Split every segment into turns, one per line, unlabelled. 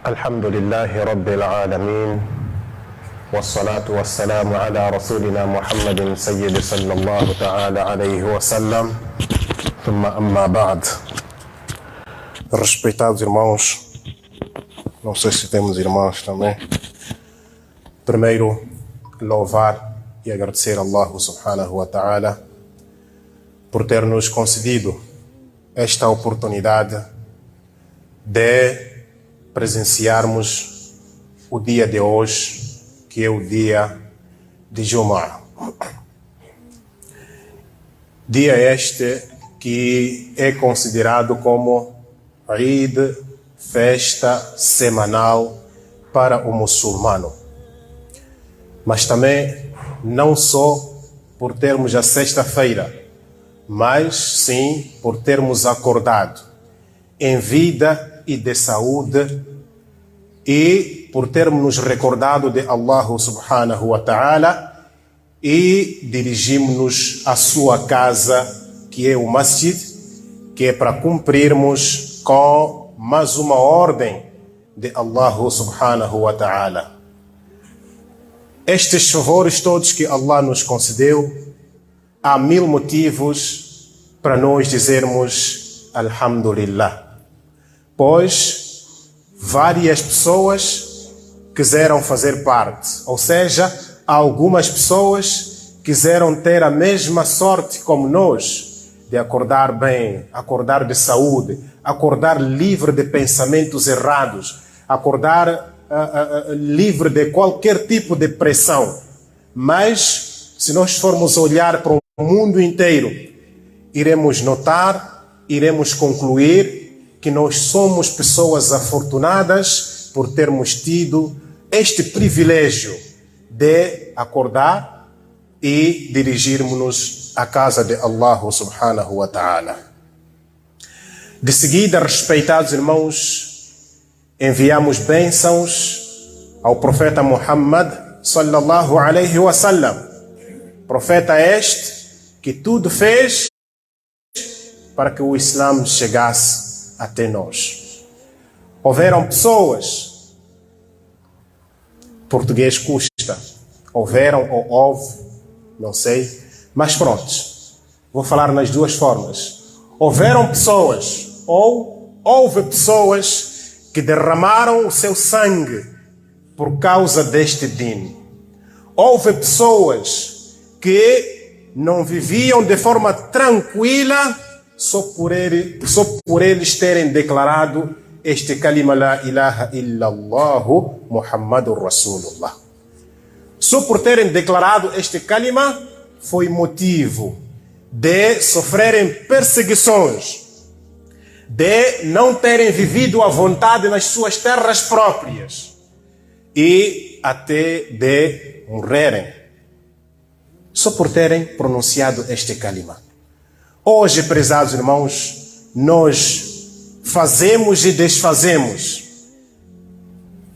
الحمد لله رب العالمين والصلاة والسلام على رسولنا محمد سيد صلى الله تعالى عليه وسلم ثم أما بعد. Respeitados irmãos, não sei se temos irmãos também. Primeiro, louvar e agradecer a Allah subhanahu wa ta'ala por ter nos concedido esta oportunidade de presenciarmos o dia de hoje, que é o dia de Jumu'ah. Dia este que é considerado como Eid, festa semanal para o muçulmano. Mas também não só por termos a sexta-feira, mas sim por termos acordado em vida e de saúde e por termos nos recordado de Allah subhanahu wa ta'ala e dirigimos-nos à sua casa, que é o masjid, que é para cumprirmos com mais uma ordem de Allah subhanahu wa ta'ala. Estes favores todos que Allah nos concedeu, há 1000 motivos para nós dizermos Alhamdulillah, pois várias pessoas quiseram fazer parte, ou seja, algumas pessoas quiseram ter a mesma sorte como nós, de acordar bem, acordar de saúde, acordar livre de pensamentos errados, acordar livre de qualquer tipo de pressão. Mas, se nós formos olhar para o mundo inteiro, iremos notar, iremos concluir que nós somos pessoas afortunadas por termos tido este privilégio de acordar e dirigirmos-nos à casa de Allah subhanahu wa ta'ala. De seguida, respeitados irmãos, enviamos bênçãos ao profeta Muhammad sallallahu alaihi wasallam. Profeta este que tudo fez para que o Islã chegasse até nós. Houveram pessoas, português custa, houveram ou houve, não sei, mas pronto, vou falar nas duas formas. Houveram pessoas ou houve pessoas que derramaram o seu sangue por causa deste din. Houve pessoas que não viviam de forma tranquila só por eles terem declarado este kalima la ilaha illallah Muhammadur Rasulullah. Só por terem declarado este kalima foi motivo de sofrerem perseguições, de não terem vivido à vontade nas suas terras próprias e até de morrerem, só por terem pronunciado este kalima. Hoje, prezados irmãos, nós fazemos e desfazemos.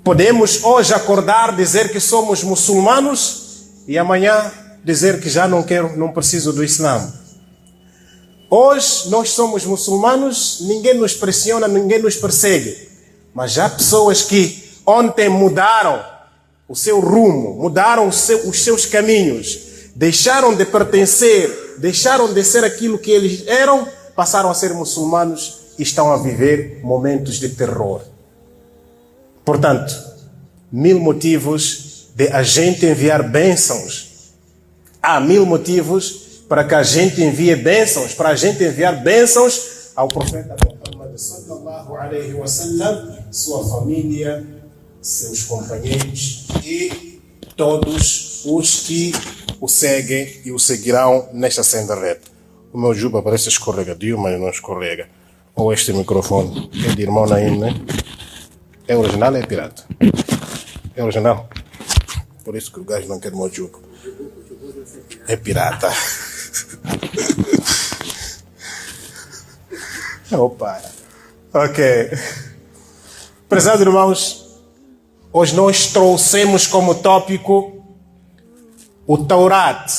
Podemos hoje acordar, dizer que somos muçulmanos e amanhã dizer que já não preciso do Islã. Hoje nós somos muçulmanos, ninguém nos pressiona, ninguém nos persegue. Mas já há pessoas que ontem mudaram o seu rumo, mudaram os seus caminhos, deixaram de pertencer, deixaram de ser aquilo que eles eram, passaram a ser muçulmanos e estão a viver momentos de terror. Portanto, 1000 motivos de a gente enviar bênçãos. Há 1000 motivos para que a gente envie bênçãos, para a gente enviar bênçãos ao profeta Muhammad sallallahu alaihi wasallam, sua família, seus companheiros e todos os que o seguem e o seguirão nesta senda reta. O meu juba parece escorregadio, mas não escorrega. Ou este microfone é de irmão Naim, né? É original ou é pirata? É original. Por isso que o gajo não quer meu juba. É pirata. Opa. Ok. Prezados irmãos, hoje nós trouxemos como tópico o Taurat,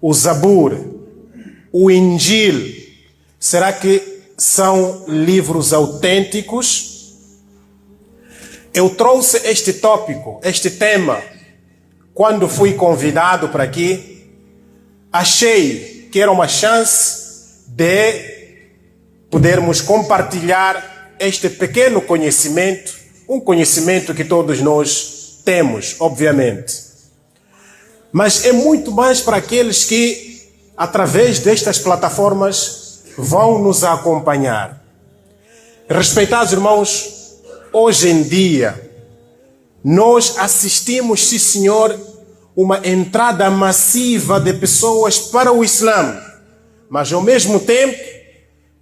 o Zabur, o Injil. Será que são livros autênticos? Eu trouxe este tópico, este tema, quando fui convidado para aqui. Achei que era uma chance de podermos compartilhar este pequeno conhecimento, um conhecimento que todos nós temos, obviamente. Mas é muito mais para aqueles que, através destas plataformas, vão nos acompanhar. Respeitados irmãos, hoje em dia, nós assistimos, sim senhor, uma entrada massiva de pessoas para o Islã. Mas ao mesmo tempo,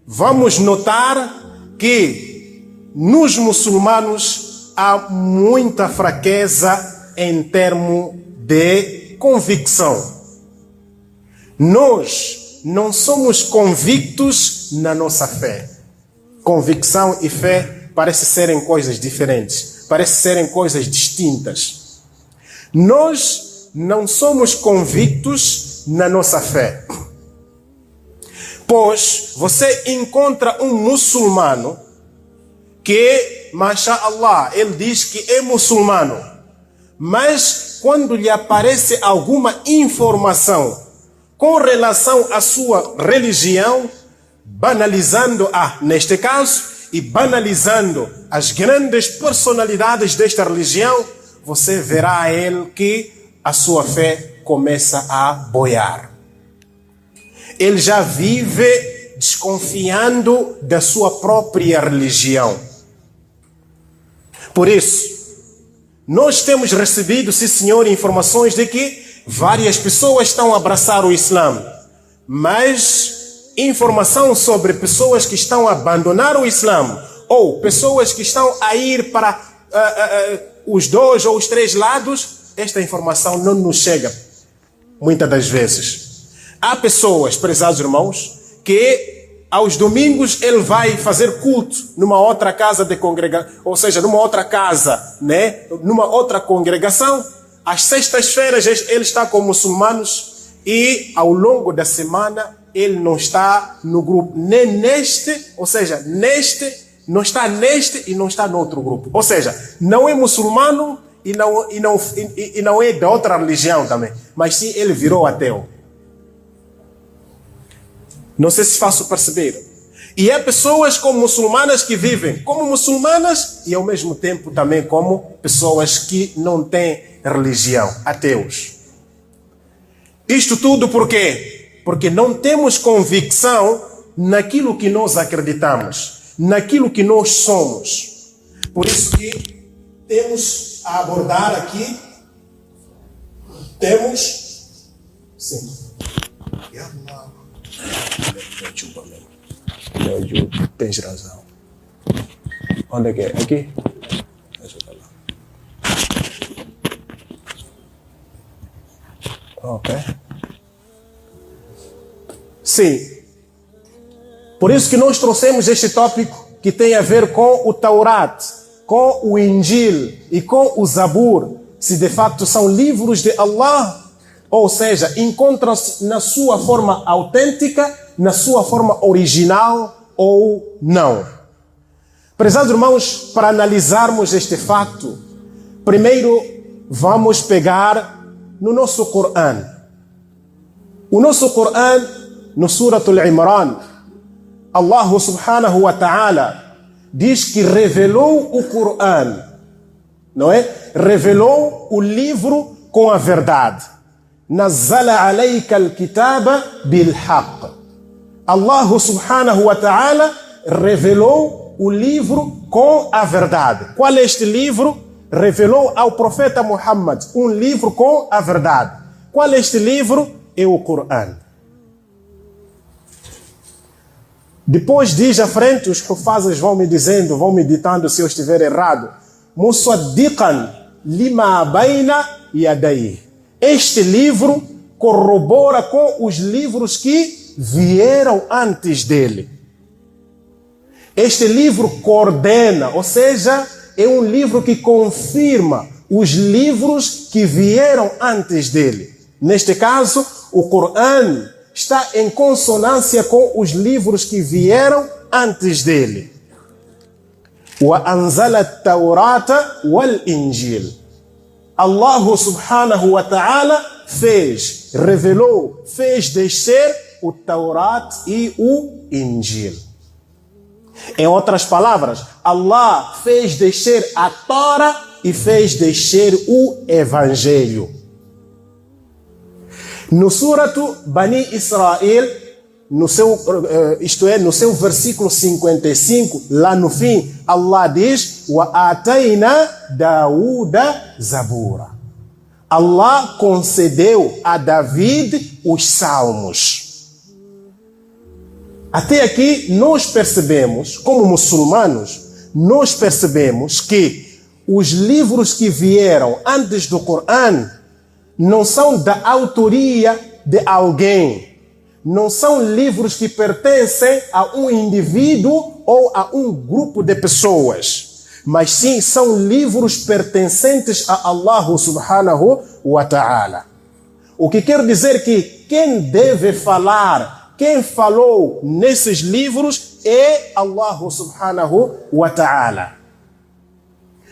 vamos notar que nos muçulmanos há muita fraqueza em termos de convicção. Nós não somos convictos na nossa fé. Convicção e fé parecem serem coisas diferentes, parecem serem coisas distintas. Nós não somos convictos na nossa fé. Pois você encontra um muçulmano que, mashallah, ele diz que é muçulmano, mas quando lhe aparece alguma informação com relação à sua religião, banalizando neste caso, e banalizando as grandes personalidades desta religião, você verá a ele que a sua fé começa a boiar. Ele já vive desconfiando da sua própria religião. Por isso, nós temos recebido, sim senhor, informações de que várias pessoas estão a abraçar o Islã, mas informação sobre pessoas que estão a abandonar o Islã, ou pessoas que estão a ir para os dois ou os três lados, esta informação não nos chega muitas das vezes. Há pessoas, prezados irmãos, que aos domingos ele vai fazer culto numa outra casa de congregação, ou seja, numa outra casa, né? Numa outra congregação. Às sextas-feiras ele está com muçulmanos e ao longo da semana ele não está no grupo, nem neste, ou seja, não está neste e não está no outro grupo. Ou seja, não é muçulmano e não é da outra religião também, mas sim ele virou ateu. Não sei se faço perceber. E há pessoas como muçulmanas que vivem como muçulmanas e ao mesmo tempo também como pessoas que não têm religião, ateus. Isto tudo por quê? Porque não temos convicção naquilo que nós acreditamos, naquilo que nós somos. Por isso que temos a abordar aqui, sim. Tens razão. Onde é que é? Aqui? Ajuda lá. Ok. Sim. Por isso que nós trouxemos este tópico que tem a ver com o Taurat, com o Injil e com o Zabur, se de facto são livros de Allah, ou seja, encontram-se na sua forma autêntica, na sua forma original ou não. Prezados irmãos, para analisarmos este fato, primeiro vamos pegar no nosso Corão. O nosso Corão, no Suratul Imran, Allah subhanahu wa ta'ala diz que revelou o Corão, não é? Revelou o livro com a verdade. Nazzala alayka al-kitaba bil-haqq. Allah subhanahu wa ta'ala revelou o livro com a verdade. Qual é este livro? Revelou ao profeta Muhammad um livro com a verdade. Qual é este livro? É o Corão. Depois diz à frente, os hufazes vão me dizendo, vão me ditando se eu estiver errado. Musaddiqan lima baina yadayhi. Este livro corrobora com os livros que vieram antes dele. Este livro coordena, ou seja, é um livro que confirma os livros que vieram antes dele. Neste caso, o Corão está em consonância com os livros que vieram antes dele. وأنزل التوراة والإنجيل. Allah subhanahu wa ta'ala revelou, fez descer o Taurat e o Injil. Em outras palavras, Allah fez descer a Torá e fez descer o Evangelho. No Suratu Bani Israel, no seu versículo 55, lá no fim, Allah diz: وَآتَيْنَا دَاوُودَ زَبُورًا. Allah concedeu a David os salmos. Até aqui nós percebemos, como muçulmanos, nós percebemos que os livros que vieram antes do Corão não são da autoria de alguém. Não são livros que pertencem a um indivíduo ou a um grupo de pessoas, mas sim são livros pertencentes a Allah subhanahu wa ta'ala. O que quer dizer que quem deve falar, quem falou nesses livros é Allah subhanahu wa ta'ala.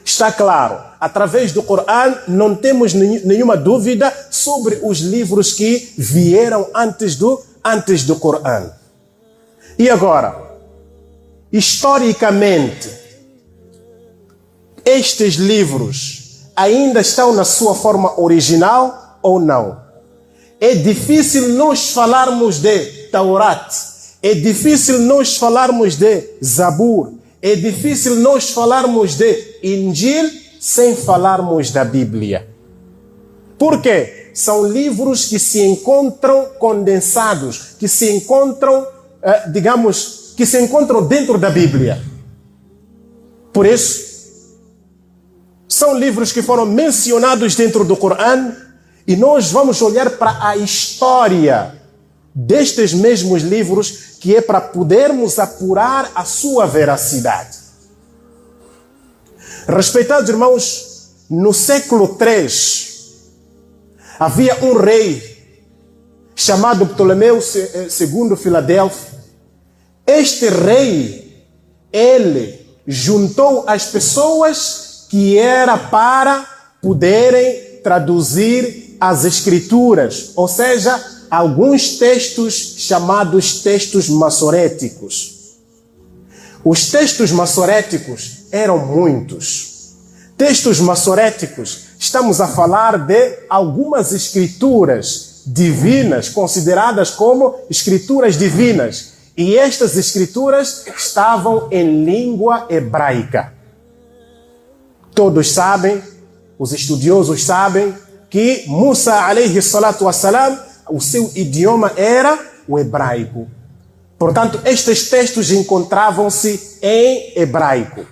Está claro, através do Corão não temos nenhuma dúvida sobre os livros que vieram antes do Corão. E agora, historicamente, estes livros ainda estão na sua forma original ou não? É difícil nós falarmos de Taurat, é difícil nós falarmos de Zabur, é difícil nós falarmos de Injil sem falarmos da Bíblia. Por quê? São livros que se encontram condensados, que se encontram, que se encontram dentro da Bíblia. Por isso, são livros que foram mencionados dentro do Corão e nós vamos olhar para a história destes mesmos livros, que é para podermos apurar a sua veracidade. Respeitados irmãos, no século III, havia um rei chamado Ptolomeu II Filadelfo. Este rei, ele juntou as pessoas que era para poderem traduzir as escrituras, ou seja, alguns textos chamados textos massoréticos. Os textos massoréticos eram muitos. Textos massoréticos, estamos a falar de algumas escrituras divinas, consideradas como escrituras divinas. E estas escrituras estavam em língua hebraica. Todos sabem, os estudiosos sabem, que Musa, alayhi salatu wassalam, o seu idioma era o hebraico. Portanto, estes textos encontravam-se em hebraico.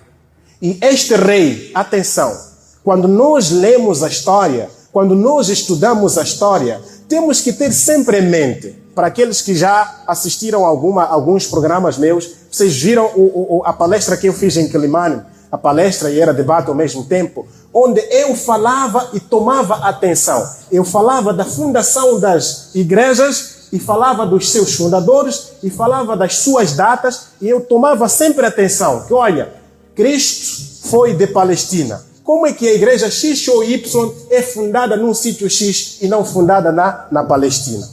E este rei, atenção, quando nós lemos a história, quando nós estudamos a história, temos que ter sempre em mente, para aqueles que já assistiram alguns programas meus, vocês viram a palestra que eu fiz em Quilimane, a palestra e era debate ao mesmo tempo, onde eu falava e tomava atenção. Eu falava da fundação das igrejas e falava dos seus fundadores e falava das suas datas e eu tomava sempre atenção. Que olha, Cristo foi de Palestina. Como é que a igreja X ou Y é fundada num sítio X e não fundada na Palestina?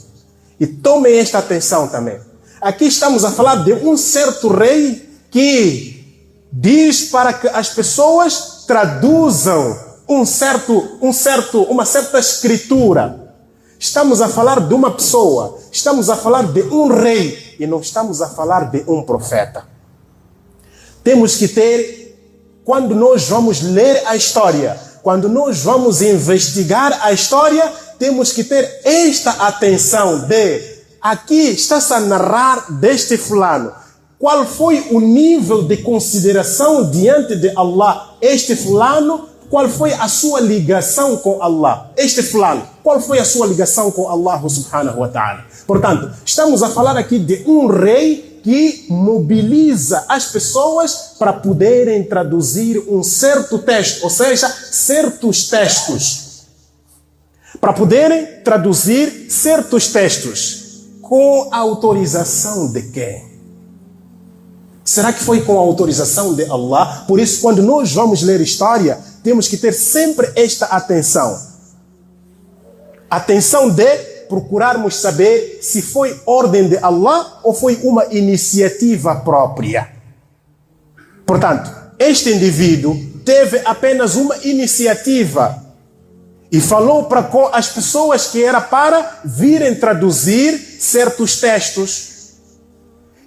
E tomem esta atenção também. Aqui estamos a falar de um certo rei que diz para que as pessoas traduzam uma certa escritura. Estamos a falar de uma pessoa, estamos a falar de um rei e não estamos a falar de um profeta. Temos que ter, quando nós vamos ler a história, quando nós vamos investigar a história, temos que ter esta atenção de, aqui está-se a narrar deste fulano. Qual foi o nível de consideração diante de Allah? Este fulano, qual foi a sua ligação com Allah? Este fulano, qual foi a sua ligação com Allah subhanahu wa ta'ala? Portanto, estamos a falar aqui de um rei que mobiliza as pessoas para poderem traduzir um certo texto, ou seja, certos textos. Para poderem traduzir certos textos. Com a autorização de quem? Será que foi com a autorização de Allah? Por isso, quando nós vamos ler história, temos que ter sempre esta atenção. Atenção de procurarmos saber se foi ordem de Allah ou foi uma iniciativa própria. Portanto, este indivíduo teve apenas uma iniciativa e falou para as pessoas que era para virem traduzir certos textos.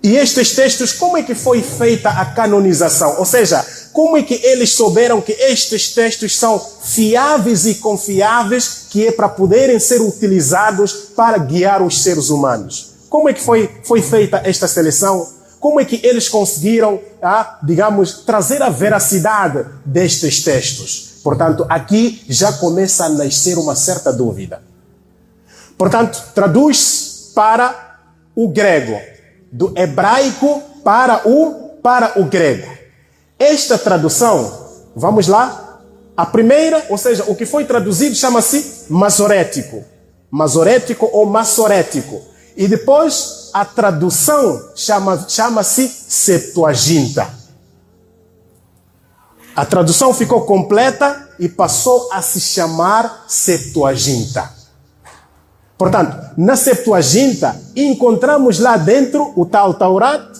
E estes textos, como é que foi feita a canonização? Ou seja, como é que eles souberam que estes textos são fiáveis e confiáveis, que é para poderem ser utilizados para guiar os seres humanos? Como é que foi feita esta seleção? Como é que eles conseguiram, digamos, trazer a veracidade destes textos? Portanto, aqui já começa a nascer uma certa dúvida. Portanto, traduz para o grego, do hebraico para o grego. Esta tradução, vamos lá, a primeira, ou seja, o que foi traduzido chama-se masorético. Masorético ou massorético. E depois a tradução chama-se Septuaginta. A tradução ficou completa e passou a se chamar Septuaginta. Portanto, na Septuaginta, encontramos lá dentro o tal Taurat,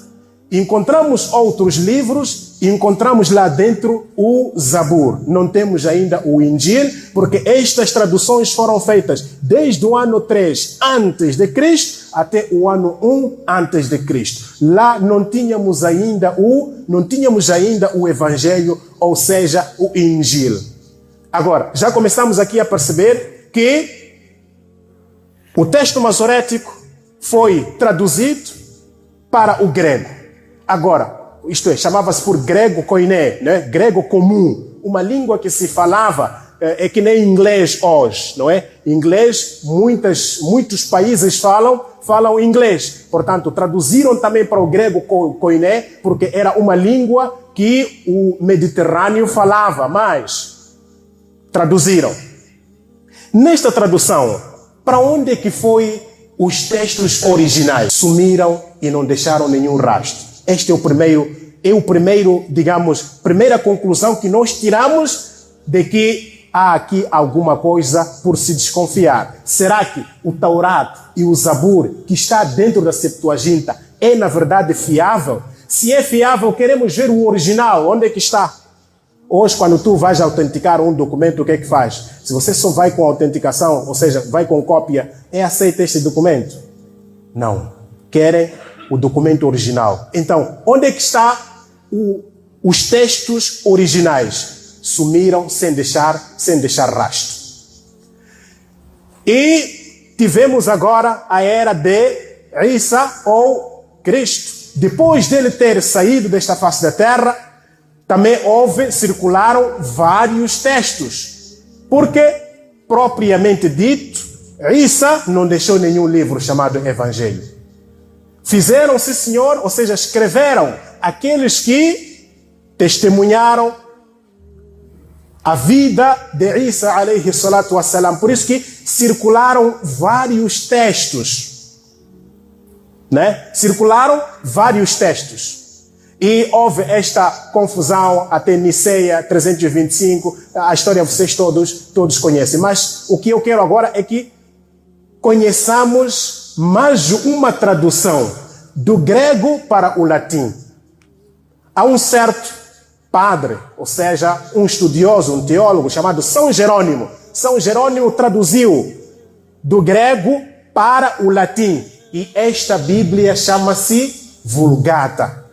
encontramos outros livros, encontramos lá dentro o Zabur. Não temos ainda o Injil, porque estas traduções foram feitas desde o ano 3 antes de Cristo até o ano 1 antes de Cristo. Lá não tínhamos ainda o Evangelho, ou seja, o Injil. Agora, já começamos aqui a perceber que o texto masorético foi traduzido para o grego. Agora, isto é, chamava-se por grego koiné, né? Grego comum, uma língua que se falava, é que nem inglês hoje, não é? Inglês, muitos países falam inglês. Portanto, traduziram também para o grego koiné, porque era uma língua que o Mediterrâneo falava, mas traduziram. Nesta tradução, para onde é que foi os textos originais? Sumiram e não deixaram nenhum rastro. Este é o primeiro, digamos, primeira conclusão que nós tiramos de que há aqui alguma coisa por se desconfiar. Será que o Taurat e o Zabur, que está dentro da Septuaginta, é na verdade fiável? Se é fiável, queremos ver o original. Onde é que está? Hoje, quando tu vais autenticar um documento, o que é que faz? Se você só vai com autenticação, ou seja, vai com cópia, é aceito este documento? Não. Querem o documento original. Então, onde é que está os textos originais? Sumiram sem deixar rastro. E tivemos agora a era de Isa ou Cristo. Depois dele ter saído desta face da terra, também circularam vários textos. Porque, propriamente dito, Isa não deixou nenhum livro chamado Evangelho. Fizeram, sim senhor, ou seja, escreveram aqueles que testemunharam a vida de Isa, alayhi salatu wassalam. Por isso que circularam vários textos. Né? Circularam vários textos. E houve esta confusão até Niceia 325, a história vocês todos conhecem. Mas o que eu quero agora é que conheçamos mais uma tradução do grego para o latim. Há um certo padre, ou seja, um estudioso, um teólogo chamado São Jerônimo. São Jerônimo traduziu do grego para o latim. E esta Bíblia chama-se Vulgata.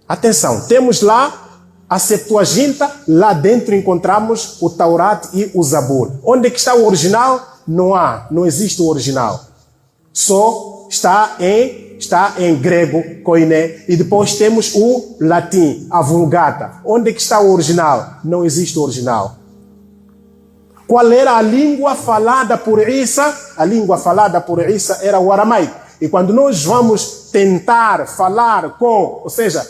Atenção, temos lá a Septuaginta, lá dentro encontramos o Taurat e o Zabur. Onde é que está o original? Não existe o original. Só está em grego, koiné, e depois temos o latim, a Vulgata. Onde é que está o original? Não existe o original. Qual era a língua falada por Isa? A língua falada por Isa era o aramaico. E quando nós vamos tentar falar ou seja,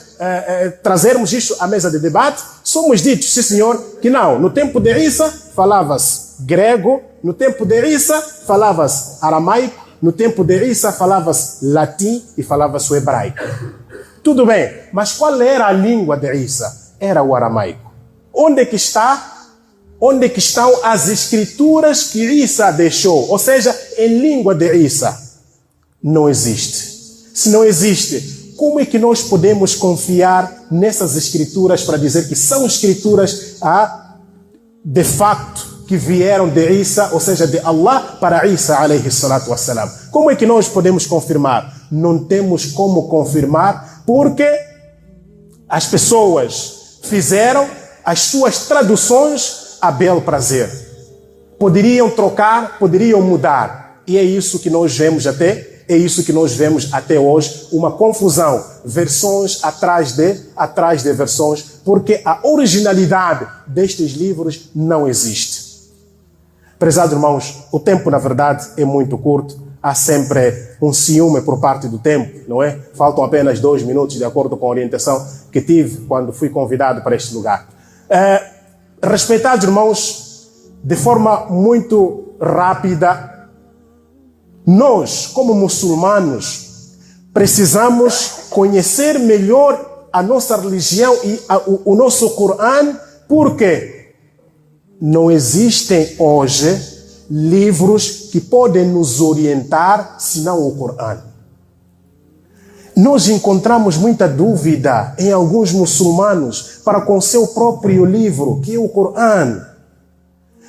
trazermos isto à mesa de debate, somos ditos, sim senhor, que não. No tempo de Isa falava-se grego, no tempo de Isa falava-se aramaico, no tempo de Isa falava-se latim e falava-se o hebraico. Tudo bem, mas qual era a língua de Isa? Era o aramaico. Onde é que estão as escrituras que Isa deixou? Ou seja, em língua de Isa. Não existe. Se não existe, como é que nós podemos confiar nessas escrituras para dizer que são escrituras de facto que vieram de Isa, ou seja, de Allah para Isa alayhi salatu wassalam? Como é que nós podemos confirmar? Não temos como confirmar porque as pessoas fizeram as suas traduções a bel prazer. Poderiam trocar, poderiam mudar. E é isso que nós vemos até hoje, uma confusão, versões atrás de versões, porque a originalidade destes livros não existe. Prezados irmãos, o tempo na verdade é muito curto, há sempre um ciúme por parte do tempo, não é? Faltam apenas 2 minutos de acordo com a orientação que tive quando fui convidado para este lugar. Respeitados irmãos, de forma muito rápida, nós, como muçulmanos, precisamos conhecer melhor a nossa religião e o nosso Corão, porque não existem hoje livros que podem nos orientar senão o Corão. Nós encontramos muita dúvida em alguns muçulmanos para com seu próprio livro, que é o Corão.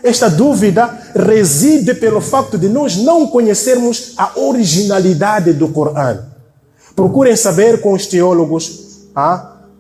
Esta dúvida reside pelo facto de nós não conhecermos a originalidade do Corão. Procurem saber com os teólogos,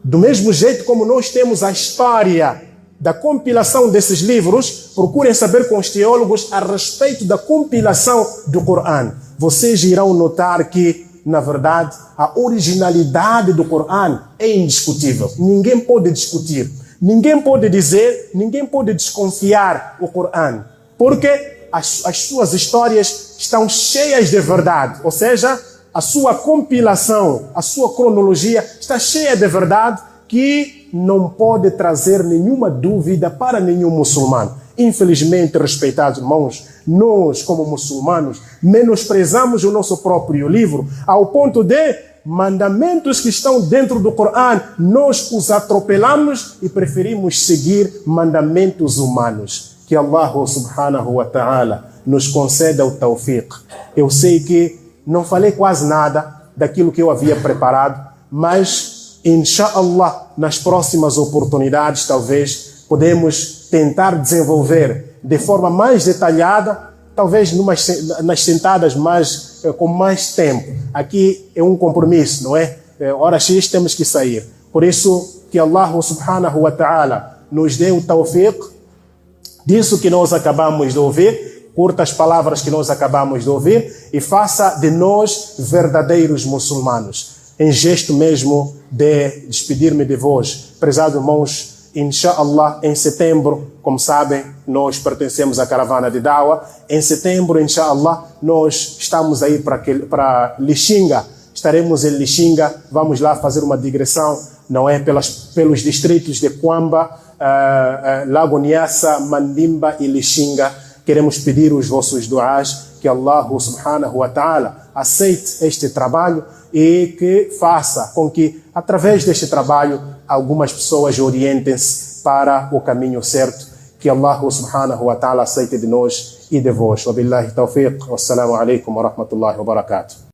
do mesmo jeito como nós temos a história da compilação desses livros, procurem saber com os teólogos a respeito da compilação do Corão. Vocês irão notar que, na verdade, a originalidade do Corão é indiscutível. Ninguém pode discutir. Ninguém pode dizer, ninguém pode desconfiar o Corão, porque as suas histórias estão cheias de verdade, ou seja, a sua compilação, a sua cronologia está cheia de verdade que não pode trazer nenhuma dúvida para nenhum muçulmano. Infelizmente, respeitados irmãos, nós como muçulmanos menosprezamos o nosso próprio livro ao ponto de mandamentos que estão dentro do Corão, nós os atropelamos e preferimos seguir mandamentos humanos. Que Allah subhanahu wa ta'ala nos conceda o tawfiq. Eu sei que não falei quase nada daquilo que eu havia preparado, mas, inshallah, nas próximas oportunidades, talvez, podemos tentar desenvolver de forma mais detalhada, talvez nas sentadas com mais tempo. Aqui é um compromisso, não é? Hora X temos que sair. Por isso, que Allah subhanahu wa ta'ala nos dê o tawfiq disso que nós acabamos de ouvir, curtas palavras que nós acabamos de ouvir, e faça de nós verdadeiros muçulmanos. Em gesto mesmo de despedir-me de vós, prezados irmãos, inshallah, em setembro, como sabem, nós pertencemos à caravana de Dawa. Em setembro, inshallah, nós estamos aí para Lixinga. Estaremos em Lixinga, vamos lá fazer uma digressão, não é? Pelos distritos de Quamba, Lago Nyassa, Mandimba e Lixinga. Queremos pedir os vossos duás, que Allah subhanahu wa ta'ala aceite este trabalho e que faça com que, através deste trabalho, algumas pessoas orientem-se para o caminho certo. Que Allah subhanahu wa ta'ala aceite de nós e de vós. Wabillahi tawfiq. Wassalamu alaikum wa rahmatullahi wa barakatuh.